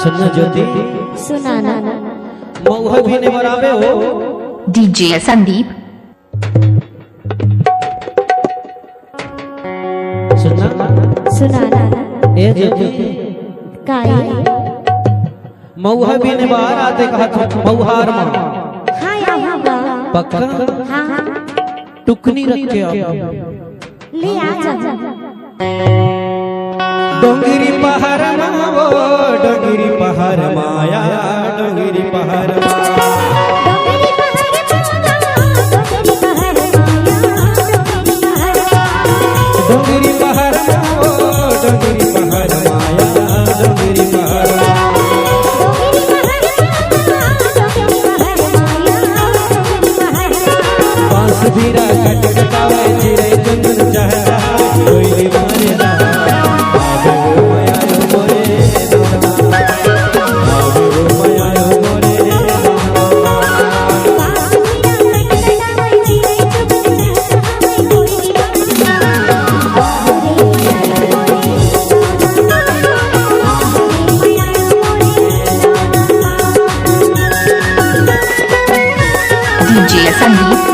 सुनना ज्योति सुनाना मऊहा भी ने बराबे हो डीजे संदीप सुनना सुनाना ए ज्योति काई मऊहा भी ने बाहर आते कहा मऊहार मां हाँ यहाँ बा पक्का हाँ टुकनी रख के आओ ले आ जा डोंगिरी पहाड़ मावो डोंगिरी पहाड़ माया डोंगिरी पहाड़ डोंगिरी पहाड़ मावो डोंगिरी पहाड़ माया डोंगिरी पहाड़ बांस भीरा कट कटावे चिरे चंदन चाहता कोई दीवाने ना डीजे संदीप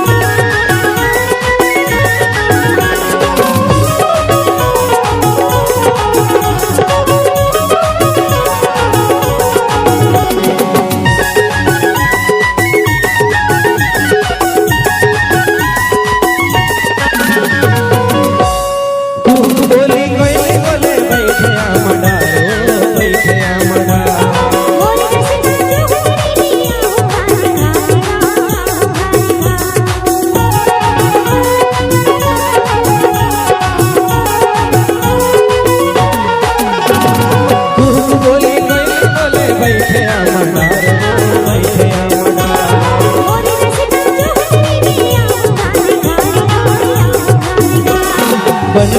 बन